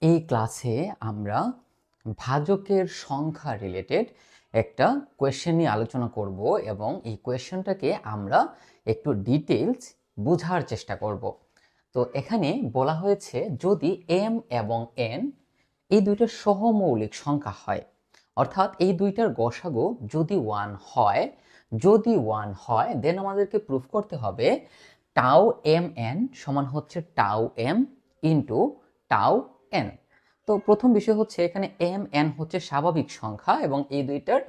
এই ক্লাসে আমরা ভাজকের সংখ্যা রিলেটেড একটা কোয়েশ্চেন নিয়ে আলোচনা করব এবং এই কোয়েশ্চেনটাকে আমরা একটু ডিটেইলস বোঝার চেষ্টা করব। তো এখানে বলা হয়েছে যদি m এবং n এই দুইটা সহমৌলিক সংখ্যা হয়, অর্থাৎ এই দুইটার গসাগু যদি 1 হয়, দেন আমাদেরকে প্রুফ করতে হবে টাউ এম এন সমান হচ্ছে tau M into tau N. তো প্রথম বিষয় হচ্ছে এখানে এম এন হচ্ছে স্বাভাবিক সংখ্যা এবং এই দুইটার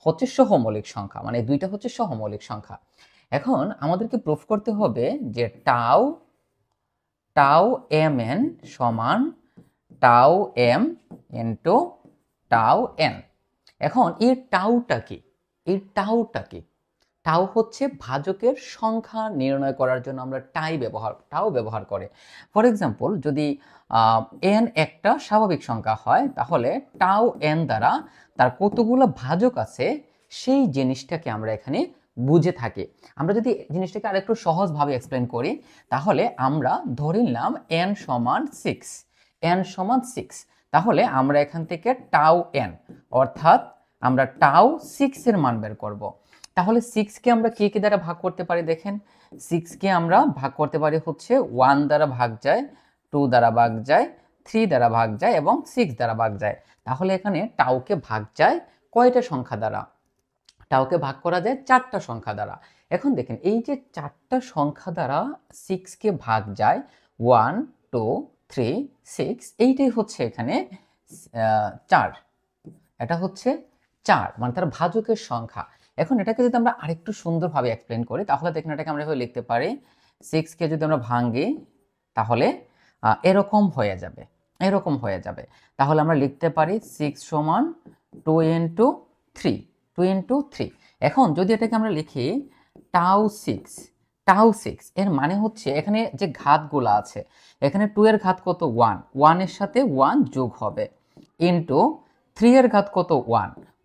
হচ্ছে সহমৌলিক সংখ্যা, মানে দুইটা হচ্ছে সহমৌলিক সংখ্যা। এখন আমাদেরকে প্রুফ করতে হবে যে টাউ টাউ এম এন সমান tau M into tau N. এখন এই টাউটা কি? টাউ হচ্ছে ভাজকের সংখ্যা নির্ণয় করার জন্য আমরা টাউ ব্যবহার করে। ফর এক্সাম্পল, যদি এন একটা স্বাভাবিক সংখ্যা হয় তাহলে টাউ এন দ্বারা তার কতগুলো ভাজক আছে সেই জিনিসটাকে আমরা এখানে বুঝে থাকি। আমরা যদি জিনিসটাকে আরেকটু সহজভাবে এক্সপ্লেন করি তাহলে আমরা ধরে নিলাম এন সমান সিক্স। তাহলে আমরা এখান থেকে টাউ এন অর্থাৎ আমরা টাউ 6 এর মান বের করব। তাহলে 6 কে আমরা কি দ্বারা ভাগ করতে পারি? দেখেন, 6 কে আমরা ভাগ করতে পারি হচ্ছে 1 দ্বারা ভাগ যায়, 2 দ্বারা ভাগ যায়, 3 দ্বারা ভাগ যায় এবং 6 দ্বারা ভাগ যায়। তাহলে এখানে টাউকে ভাগ যায় কয়টা সংখ্যা দ্বারা? টাউকে ভাগ করা যায় 4টা সংখ্যা দ্বারা। এখন দেখেন, এই যে 4টা সংখ্যা দ্বারা 6 কে ভাগ যায় 1 2 3 6, এইটাই হচ্ছে এখানে 4। এটা হচ্ছে 4, মানে তার ভাজকের সংখ্যা। এখন এটাকে যদি আমরা আরেকটু সুন্দরভাবে এক্সপ্লেন করি তাহলে দেখেন এটাকে আমরা এভাবে লিখতে পারি, 6 কে যদি আমরা ভাঙি তাহলে এরকম হয়ে যাবে। তাহলে আমরা লিখতে পারি 6 সমান 2 ইন্টু 3। এখন যদি এটাকে আমরা লিখি টাউ 6 এর মানে হচ্ছে এখানে যে ঘাতগুলো আছে, এখানে 2 এর ঘাত কত? 1 এর সাথে 1 যোগ হবে, ইন্টু 3 এর ঘাত কত?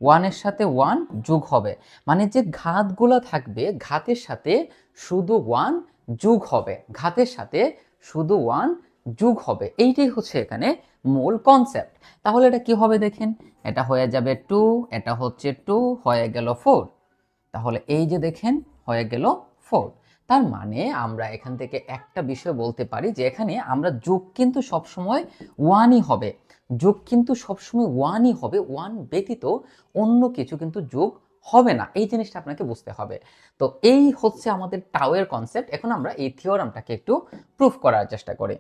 1 এর সাথে 1 যোগ হবে, মানে যে ঘাতগুলো থাকবে ঘাতের সাথে শুধু 1 যোগ হবে। এইটাই হচ্ছে এখানে মূল কনসেপ্ট। তাহলে এটা কি হবে দেখেন, এটা হয়ে যাবে 2, এটা হচ্ছে 2 হয়ে গেল 4। তাহলে এই যে দেখেন হয়ে গেল 4। তার মানে আমরা এখান থেকে একটা বিষয় বলতে পারি যে এখানে আমরা যোগ কিন্তু সবসময় 1ই হবে, 1 ব্যতীত অন্য কিছু কিন্তু যোগ হবে না। এই জিনিসটা আপনাকে বুঝতে হবে। তো এই হচ্ছে আমাদের টাউয়ের কনসেপ্ট। এখন আমরা এই থিওরামটাকে একটু প্রুফ করার চেষ্টা করি।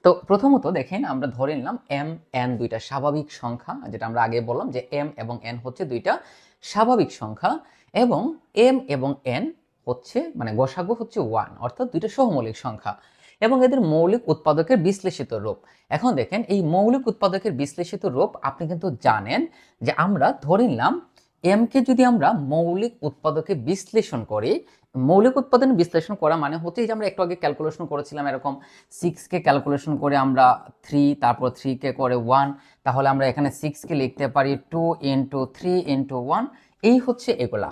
তো প্রথমত দেখেন, আমরা ধরে নিলাম এম এন দুইটা স্বাভাবিক সংখ্যা, যেটা আমরা আগে বললাম যে এম এবং এন হচ্ছে দুইটা স্বাভাবিক সংখ্যা এবং এম এবং এন হচ্ছে মানে গসাগু হচ্ছে 1, অর্থাৎ দুইটা সহমৌলিক সংখ্যা এবং এদের মৌলিক উৎপাদকের বিশ্লেষিত রূপ। এখন দেখেন, এই মৌলিক উৎপাদকের বিশ্লেষিত রূপ আপনি কিন্তু জানেন যে আমরা ধরে নিলাম এম কে যদি আমরা মৌলিক উৎপাদকে বিশ্লেষণ করি, মৌলিক উৎপাদন বিশ্লেষণ করা মানে হচ্ছে যে আমরা একটু আগে ক্যালকুলেশন করেছিলাম এরকম 6 কে ক্যালকুলেশন করে আমরা 3, তারপর 3 কে করে 1, তাহলে আমরা এখানে 6 কে লিখতে পারি 2 ইন্টু 3 ইন্টু 1। এই হচ্ছে এগুলা।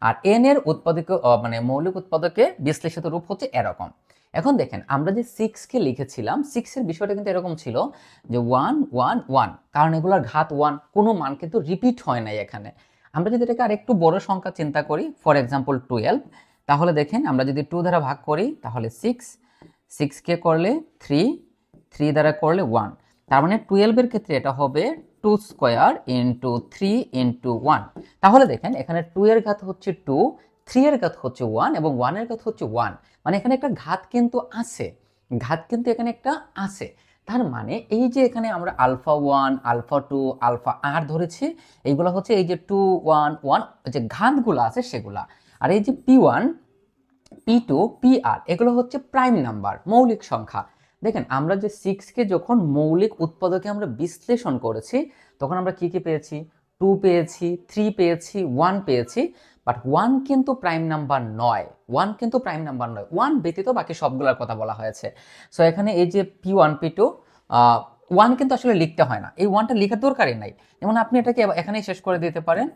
আর এন এর উৎপাদক মানে মৌলিক উৎপাদকে বিশ্লেষিত রূপ হচ্ছে এরকম। এখন দেখেন, আমরা যে 6 কে লিখেছিলাম 6 এর বিষয়টা কিন্তু এরকম ছিল যে 1 1 1, কারণ এগুলোর ঘাত 1, কোনো মান কিন্তু রিপিট হয় নাই এখানে। আমরা যদি এটাকে আরেকটু বড় সংখ্যা চিন্তা করি, ফর এক্সাম্পল 12, তাহলে দেখেন আমরা যদি 2 দ্বারা ভাগ করি তাহলে 6 কে করলে 3 দ্বারা করলে 1, তার মানে 12 এর ক্ষেত্রে এটা হবে 2 স্কয়ার ইন্টু 3 ইন্টু 1। তাহলে দেখেন এখানে 2 এর ঘাত হচ্ছে 2, 3 এর ঘাত হচ্ছে 1 এবং 1 এর ঘাত হচ্ছে 1, মানে এখানে একটা ঘাত কিন্তু এখানে একটা আছে। তার মানে এই যে এখানে আমরা আলফা 1 আলফা 2 আলফা আর ধরেছি, এইগুলো হচ্ছে এই যে 2 1 1 যে ঘাতগুলো আছে সেগুলা। আর এই যে p1 p2 pr এগুলো হচ্ছে প্রাইম নাম্বার, মৌলিক সংখ্যা। দেখেন, আমরা যে 6 কে যখন মৌলিক উৎপাদকে আমরা বিশ্লেষণ করেছি তখন আমরা কি পেয়েছি? 2 পেয়েছি, 3 পেয়েছি, 1 পেয়েছি, বাট 1 কিন্তু প্রাইম নাম্বার নয়। 1 ব্যতীত বাকি সবগুলোর কথা বলা হয়েছে। সো এখানে এই যে p1 p2 1 কিন্তু আসলে লিখতে হয় না, এই 1টা লেখার দরকারই নাই। যেমন আপনি এটাকে এখানেই শেষ করে দিতে পারেন,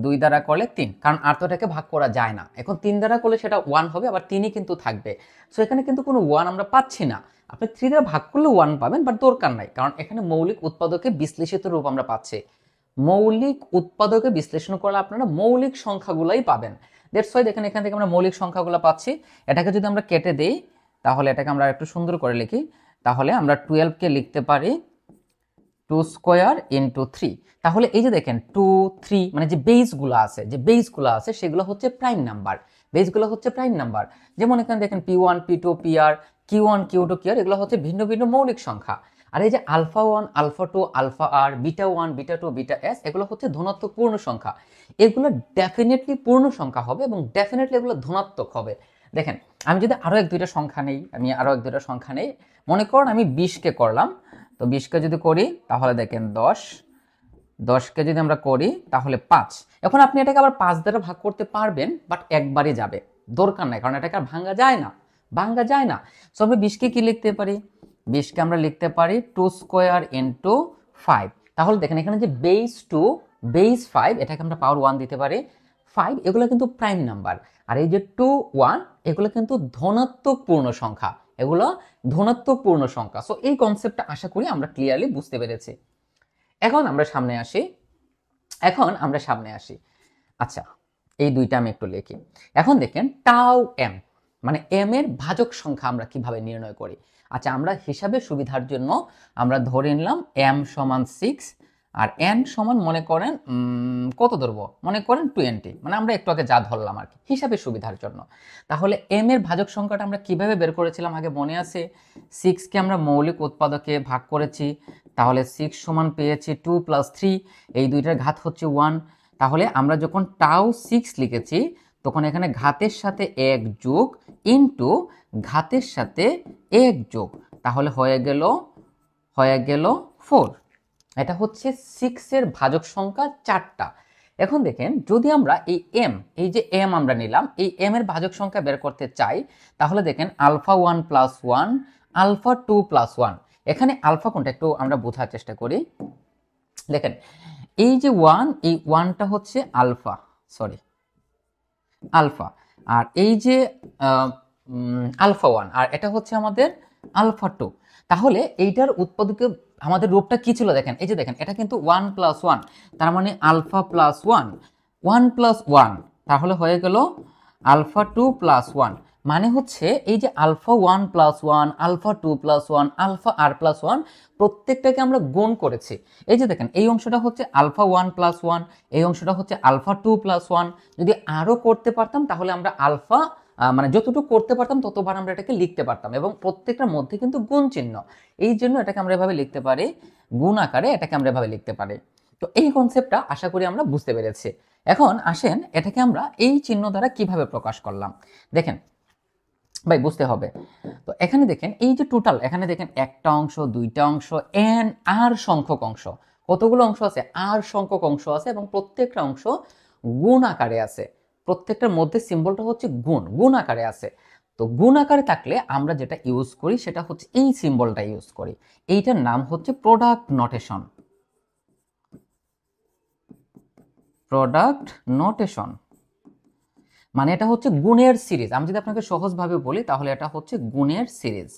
2 দ্বারা করলে 3, কারণ আর তো এটাকে ভাগ করা যায় না। এখন 3 দ্বারা করলে সেটা 1 হবে, আবার 3ই কিন্তু থাকবে। সো এখানে কিন্তু কোনো 1 আমরা পাচ্ছি না। আপনি 3 দ্বারা ভাগ করলে 1 পাবেন, বাট দরকার নাই, কারণ এখানে মৌলিক উৎপাদকে বিশ্লেষিত রূপ আমরা পাচ্ছি। মৌলিক উৎপাদকে বিশ্লেষণ করলে আপনারা মৌলিক সংখ্যাগুলাই পাবেন। দ্যাটস ওয়াই দেখেন এখান থেকে আমরা মৌলিক সংখ্যাগুলো পাচ্ছি। এটাকে যদি আমরা কেটে দেই, তাহলে এটাকে আমরা একটু সুন্দর করে লিখি, তাহলে আমরা 12কে লিখতে পারি 2 স্কোয়ার ইন্টু 3। তাহলে এই যে দেখেন 2, 3 মানে যে বেসগুলো আছে সেগুলো হচ্ছে প্রাইম নাম্বার। বেসগুলো হচ্ছে প্রাইম নাম্বার। যেমন এখানে দেখেন P1, P2, PR, Q1, Q2, QR, এগুলো হচ্ছে ভিন্ন ভিন্ন মৌলিক সংখ্যা। আর এই যে আলফা 1, আলফা 2, আলফা আর, বিটা 1, বিটা 2, বিটা S, এগুলো হচ্ছে ধনাত্মক পূর্ণ সংখ্যা। এগুলো ডেফিনেটলি পূর্ণ সংখ্যা হবে এবং ডেফিনেটলি এগুলো ধনাত্মক হবে। দেখেন আমি যদি আরো এক দুইটা সংখ্যা নেই, মনে করুন আমি 20কে করলাম, তো 20কে যদি করি তাহলে দেখেন 10কে যদি আমরা করি তাহলে 5। এখন আপনি এটাকে আবার 5 দ্বারা ভাগ করতে পারবেন, বাট একবারই যাবে, দরকার নাই, কারণ এটাকে আর ভাঙা যায় না। সো আমরা 20কে কি লিখতে পারি? 20কে আমরা লিখতে পারি 2 স্কোয়ার ইন্টু 5। তাহলে দেখেন এখানে যে বেস 2, বেস 5, এটাকে আমরা পাওয়ার 1 দিতে পারি। 5 এগুলো কিন্তু প্রাইম নাম্বার, আর এই যে 2, 1 এগুলো কিন্তু ধনাত্মক পূর্ণ সংখ্যা, সো এই কনসেপ্টটা আশা করি আমরা ক্লিয়ারলি বুঝতে পেরেছি। এখন আমরা সামনে আসি। আচ্ছা, এই দুইটা আমি একটু লিখি। এখন দেখেন টাউ এম, মানে এম এর ভাজক সংখ্যা আমরা কিভাবে নির্ণয় করি। আচ্ছা, আমরা হিসাবে সুবিধার জন্য আমরা ধরে নিলাম এম সমান 6 আর এন সমান মনে করেন কত ধরবো, মনে করেন 20, মানে আমরা একটু আগে যা ধরলাম আর কি হিসাবে সুবিধার জন্য। তাহলে এম এর ভাজক সংখ্যাটা আমরা কিভাবে বের করেছিলাম আগে মনে আছে? 6কে আমরা মৌলিক উৎপাদকে ভাগ করেছি, তাহলে 6 সমান পেয়েছি 2 + 3, এই দুইটার ঘাত হচ্ছে 1। তাহলে আমরা যখন টাউ 6 লিখেছি তখন এখানে ঘাতের সাথে 1 যোগ ইন্টু ঘাতের সাথে 1 যোগ, তাহলে হয়ে গেল 4। এটা হচ্ছে 6 এর ভাজক সংখ্যা 4টা। এখন দেখেন যদি আমরা এই যে এম আমরা নিলাম, এই এম এর ভাজক সংখ্যা বের করতে চাই, তাহলে দেখেন আলফা 1 + 1, আলফা 2 + 1। এখানে আলফা কোনটা একটু আমরা বোঝার চেষ্টা করি। দেখেন এই যে 1, এই 1টা হচ্ছে আলফা, আর এই যে আলফা 1, আর এটা হচ্ছে আমাদের আলফা 2। তাহলে এইটার উৎপাদকে আমাদের রূপটা কি ছিল দেখেন, এই যে দেখেন এটা কিন্তু 1 + 1, তার মানে আলফা + 1 + 1, তাহলে হয়ে গেল আলফা 2 + 1। মানে হচ্ছে এই যে আলফা 1 + 1, আলফা 2 + 1, আলফা আর + 1 প্রত্যেকটাকে আমরা গুণ করেছি। এই যে দেখেন এই অংশটা হচ্ছে আলফা 1 + 1, এই অংশটা হচ্ছে আলফা 2 + 1। যদি আরো করতে পারতাম তাহলে আমরা আলফা মানে যতটুকু করতে পারতাম ততবার আমরা এটাকে লিখতে পারতাম, এবং প্রত্যেকটার মধ্যে কিন্তু গুণ চিহ্ন, এই জন্য এটাকে আমরা এভাবে লিখতে পারি, গুণ আকারে এটাকে আমরা এভাবে লিখতে পারি। তো এই কনসেপ্টটা আশা করি আমরা বুঝতে পেরেছি। এখন আসেন এটাকে আমরা এই চিহ্ন দ্বারা কিভাবে প্রকাশ করলাম দেখেন ভাই, বুঝতে হবে। তো এখানে দেখেন এই যে টোটাল, এখানে দেখেন একটা অংশ, দুইটা অংশ, এন আর সংখ্যক অংশ, কতগুলো অংশ আছে? আর সংখ্যক অংশ আছে, এবং প্রত্যেকটা অংশ গুণ আকারে আছে, প্রত্যেকটার মধ্যে সিম্বলটা হচ্ছে গুণ আকারে আছে। তো গুণ আকারে থাকলে আমরা যেটা ইউজ করি সেটা হচ্ছে এই সিম্বলটা ইউজ করি, এইটার নাম হচ্ছে প্রোডাক্ট নোটেশন। মানে এটা হচ্ছে গুণের সিরিজ। আমি যদি আপনাকে সহজভাবে বলি তাহলে এটা হচ্ছে গুণের সিরিজ,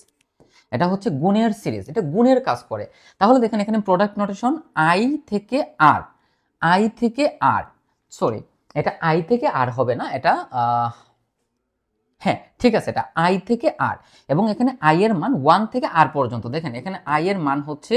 এটা গুণের কাজ করে। তাহলে দেখেন এখানে প্রোডাক্ট নোটেশন আই থেকে আর, সরি এটা আই থেকে আর হবে না, এটা হ্যাঁ ঠিক আছে, এটা আই থেকে আর, এবং এখানে আই এর মান 1 থেকে আর পর্যন্ত। দেখেন এখানে আই এর মান হচ্ছে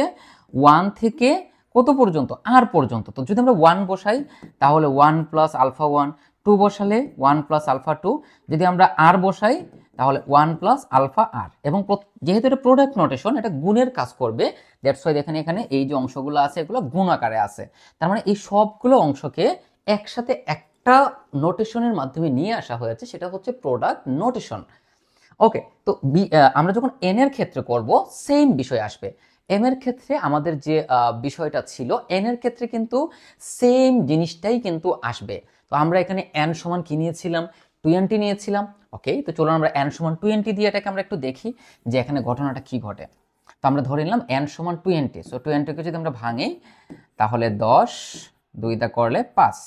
1 থেকে কত পর্যন্ত? আর পর্যন্ত। তো যদি আমরা 1 বসাই তাহলে 1 + আলফা 1, 2 বসালে 1 + আলফা 2, যদি আমরা আর বসাই তাহলে 1 + আলফা আর, এবং যেহেতু এটা প্রোডাক্ট নোটেশন এটা গুণের কাজ করবে, দ্যাটস ওয়াই দেখেন এখানে এই যে অংশগুলো আছে এগুলো গুণ আকারে আছে। তার মানে এই সবগুলো অংশকে একসাথে একটা নোটেশনের মাধ্যমে নিয়ে আসা হয়েছে, সেটা হচ্ছে প্রোডাক্ট নোটেশন। ওকে, তো আমরা যখন এন এর ক্ষেত্রে করব সেম বিষয় আসবে। এম এর ক্ষেত্রে আমাদের যে বিষয়টা ছিল, এন এর ক্ষেত্রে কিন্তু সেম জিনিসটাই কিন্তু আসবে। তো আমরা এখানে এন সমান কি নিয়েছিলাম? 20 নিয়েছিলাম। ওকে, তো চলুন আমরা এন সমান 20 দিয়ে এটাকে আমরা একটু দেখি যে এখানে ঘটনাটা কি ঘটে। তো আমরা ধরে নিলাম এন সমান 20, সো 20কে যদি আমরা ভাঙি তাহলে 10, 2 করলে 5,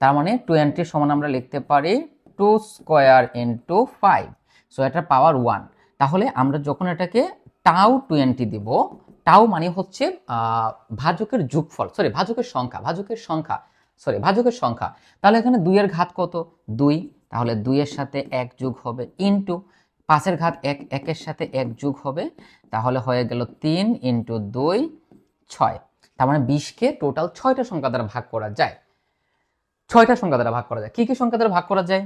তার মানে 20 সমান আমরা লিখতে পারি 2 স্কোয়ার ইন্টু 5, সো এটার পাওয়ার 1। তাহলে আমরা যখন এটাকে টাউ 20 দিব। টাউ মানে হচ্ছে ভাজকের যোগফল, সরি ভাজকের সংখ্যা, ভাজকের সংখ্যা। তাহলে এখানে 2 এর ঘাত কত? 2, তাহলে 2 এর সাথে 1 যোগ হবে, ইনটু 5 এর ঘাত 1, 1 এর সাথে 1 যোগ হবে, তাহলে হয়ে গেল 3 ইনটু 2 6। তার মানে 20কে টোটাল 6টা সংখ্যা দ্বারা ভাগ করা যায়। 6টা সংখ্যা দ্বারা ভাগ করা যায়। কি কি সংখ্যা দ্বারা ভাগ করা যায়?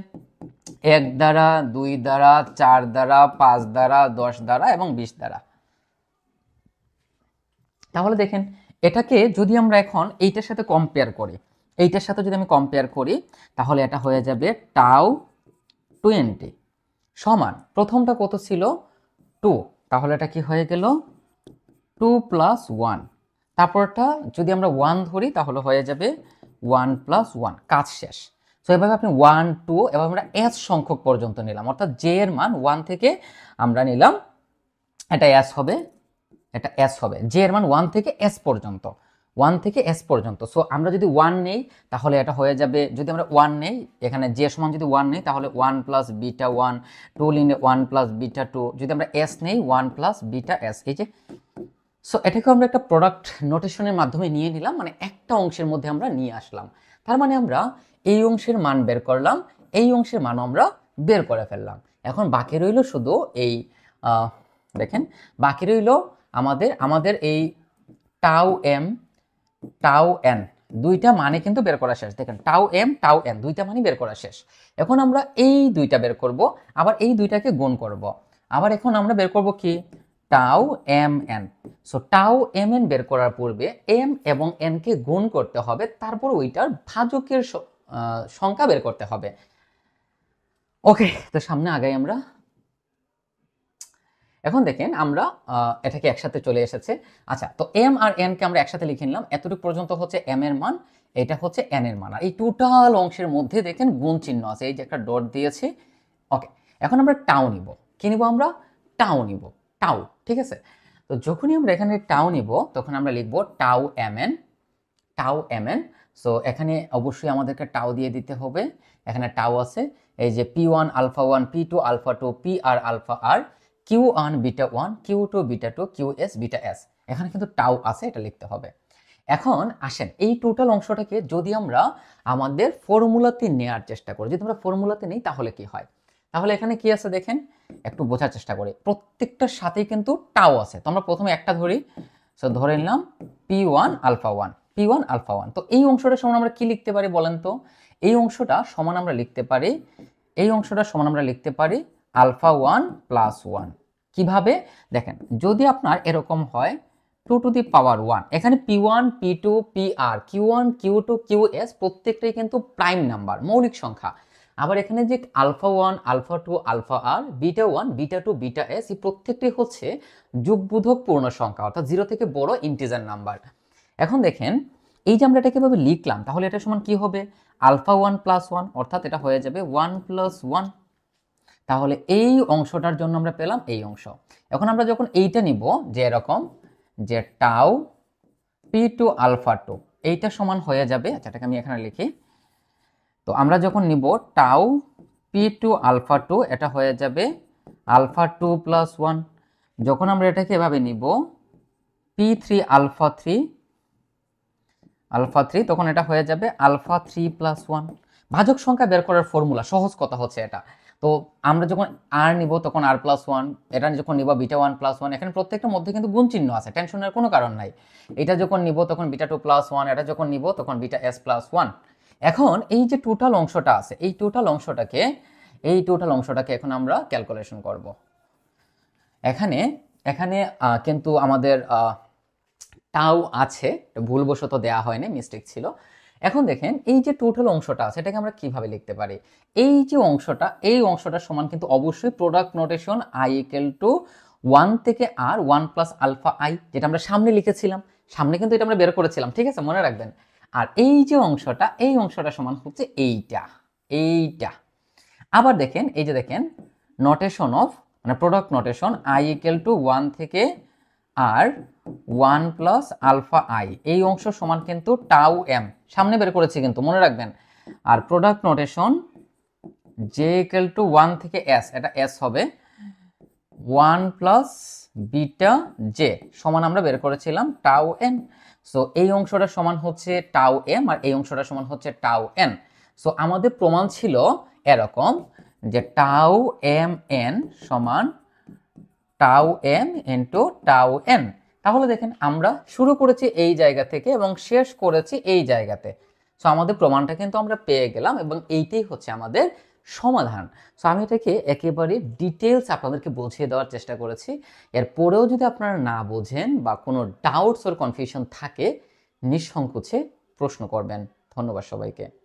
1 দ্বারা, 2 দ্বারা, 4 দ্বারা, 5 দ্বারা, 10 দ্বারা এবং 20 দ্বারা। তাহলে দেখেন এটাকে যদি আমরা এখন এইটার সাথে কম্পেয়ার করি, এইটার সাথে যদি আমি কম্পেয়ার করি, তাহলে এটা হয়ে যাবে টাউ 20 সমান, প্রথমটা কত ছিল? 2, তাহলে এটা কি হয়ে গেল? 2 প্লাস 1। তারপরটা যদি আমরা 1 ধরি তাহলে হয়ে যাবে 1 প্লাস 1। কাজ শেষ। তো এভাবে আপনি 1, 2 এবং আমরা s সংখ্যক পর্যন্ত নিলাম, অর্থাৎ j এর মান 1 থেকে আমরা নিলাম, এটা s হবে, এটা s হবে, j এর মান 1 থেকে s পর্যন্ত, 1 থেকে s পর্যন্ত। সো আমরা যদি 1 নেই তাহলে এটা হয়ে যাবে, যদি আমরা 1 নেই এখানে j সমান যদি 1 নেই তাহলে 1 প্লাস বিটা 1, 2 নিলে 1 প্লাস বিটা 2, যদি আমরা s নেই 1 প্লাস বিটা s। এই যে, সো এটাকে আমরা একটা প্রোডাক্ট নোটেশনের মাধ্যমে নিয়ে নিলাম, মানে একটা অংশের মধ্যে আমরা নিয়ে আসলাম। তার মানে আমরা এই অংশের মান বের করলাম, এই অংশের মান আমরা বের করে ফেললাম। এখন বাকি রইল শুধু এই দেখেন, বাকি রইল আমাদের এই টাউ এম, টাউ এন, দুইটা মানে কিন্তু বের করা শেষ। দেখেন টাউ এম, টাউ এন দুইটা মানে বের করা শেষ। এখন আমরা এই দুইটা বের করব, আবার এই দুইটাকে গুণ করব, আবার এখন আমরা বের করব কি? Tau M N. So tau M N বের করার পূর্বে এম এবং এন কে গুণ করতে হবে, তারপর ওইটার ভাজকের সংখ্যা বের করতে হবে। ওকে, তো সামনে আগাই আমরা। এখন দেখেন আমরা এটাকে একসাথে চলে এসেছে। আচ্ছা, তো এম আর এন কে আমরা একসাথে লিখে নিলাম। এতটুকু পর্যন্ত হচ্ছে এম এর মান, এটা হচ্ছে এন এর মান। আর এই টোটাল অংশের মধ্যে দেখেন গুণ চিহ্ন আছে, এই যে একটা ডট দিয়েছি। ওকে, এখন আমরা টাউ নিব। কি নিব আমরা? টাউ নিব, টাউ। ঠিক আছে, তো যখনই আমরা এখানে টাউ নিব তখন আমরা লিখব tau M N, tau M N. So এখানে অবশ্যই আমাদেরকে টাউ দিয়ে দিতে হবে। এখানে টাউ আছে, এই যে P1 alpha 1, P2 alpha 2, PR alpha R, Q1 beta 1, Q2 beta 2, QS beta S। এখানে কিন্তু টাউ আছে, এটা লিখতে হবে। এখন আসেন এই টোটাল অংশটাকে যদি আমরা আমাদের ফর্মুলাতে নেওয়ার চেষ্টা করি, যদি আমরা ফর্মুলাতে নেই তাহলে কি হয়? তাহলে এখানে কি আছে দেখেন, একটু বোঝার চেষ্টা করি। প্রত্যেকটার সাথেই কিন্তু টাউ আছে। তো আমরা প্রথমে একটা ধরি, সো ধরে নিলাম P1 আলফা 1, P1 আলফা 1। তো এই অংশটা সমান আমরা কি লিখতে পারি বলেন তো? এই অংশটা সমান আমরা লিখতে পারি, এই অংশটা সমান আমরা লিখতে পারি আলফা 1 প্লাস 1। কিভাবে? দেখেন, যদি আপনার এরকম হয় 2 টু দি পাওয়ার 1, এখানে P1, P2, PR, Q1, Q2, QS প্রত্যেকটাই কিন্তু প্রাইম নাম্বার, মৌলিক সংখ্যা। আবার এখানে যে alpha 1, alpha 2, alpha R, beta 1, beta 2, beta S, এই প্রত্যেকটাই হচ্ছে যুগবোধক পূর্ণ সংখ্যা, অর্থাৎ 0 থেকে বড় ইন্টিজার নাম্বার। এখন দেখেন এই যে আমরা এটাকে এভাবে লিখলাম, তাহলে এটা সমান কি হবে? আলফা 1 প্লাস 1, অর্থাৎ এটা হয়ে যাবে 1 প্লাস 1। তাহলে এই অংশটার জন্য আমরা পেলাম এই অংশ। এখন আমরা যখন এইটা নিব, যে এরকম যে টাউ P2 আলফা 2, এইটা সমান হয়ে যাবে, আচ্ছা এটাকে আমি এখানে লিখি। তো আমরা যখন নিব টাউ P2 আলফা 2, এটা হয়ে যাবে আলফা 2 প্লাস 1। যখন আমরা এটাকে এভাবে নিব P3 আলফা 3, আলফা 3, তখন এটা হয়ে যাবে আলফা 3 প্লাস 1। ভাজক সংখ্যা বের করার ফর্মুলা, সহজ কথা হচ্ছে এটা। তো আমরা যখন আর নিব তখন আর প্লাস 1, এটা যখন নিব বিটা 1 প্লাস 1, এখানে প্রত্যেকটার মধ্যে কিন্তু গুণ চিহ্ন আছে, টেনশনের কোনো কারণ নাই। এটা যখন নিব তখন বিটা 2 প্লাস 1, এটা যখন নিব তখন বিটা S প্লাস 1। এখন এই যে টোটাল অংশটা আছে, এই টোটাল অংশটাকে এখন আমরা ক্যালকুলেশন করব। এখানে কিন্তু আমাদের টাউ আছে, ভুলবশত দেওয়া হয়নি, মিস্টেক ছিল। এখন দেখেন এই যে টোটাল অংশটা আছে, এটাকে আমরা কিভাবে লিখতে পারি? এই যে অংশটা, এই অংশটা সমান কিন্তু অবশ্যই product notation I equal to 1 থেকে R 1 প্লাস আলফা I, যেটা আমরা সামনে লিখেছিলাম, সামনে কিন্তু এটা আমরা বের করেছিলাম, ঠিক আছে, মনে রাখবেন। আর এই যে অংশটা, এই অংশটা সমান হচ্ছে এইটা। আবার দেখেন এই যে দেখেন নোটেশন অফ, মানে product notation I equal to 1 থেকে আর 1 প্লাস আলফা I, এই অংশ সমান কিন্তু টাউ এম, সামনে বের করেছি কিন্তু মনে রাখবেন। আর product notation J equal to 1 থেকে S, এটা S হবে 1 প্লাস বিটা জে সমান আমরা বের করেছিলাম টাউ এন। সো এই অংশটা সমান হচ্ছে টাউ এম আর এই অংশটা সমান হচ্ছে টাউ এন। সো আমাদের প্রমাণ ছিল এরকম যে টাউ এম এন সমান tau M into tau N. তাহলে দেখেন আমরা শুরু করেছি এই জায়গা থেকে এবং শেষ করেছি এই জায়গাতে। সো আমাদের প্রমাণটা কিন্তু আমরা পেয়ে গেলাম এবং এইটাই হচ্ছে আমাদের সমাধান। সো আমি এটাকে একেবারে ডিটেলস আপনাদেরকে বুঝিয়ে দেওয়ার চেষ্টা করেছি। এরপরেও যদি আপনারা না বোঝেন বা কোনো ডাউটস ওর কনফিউশন থাকে নিঃসংকোচে প্রশ্ন করবেন। ধন্যবাদ সবাইকে।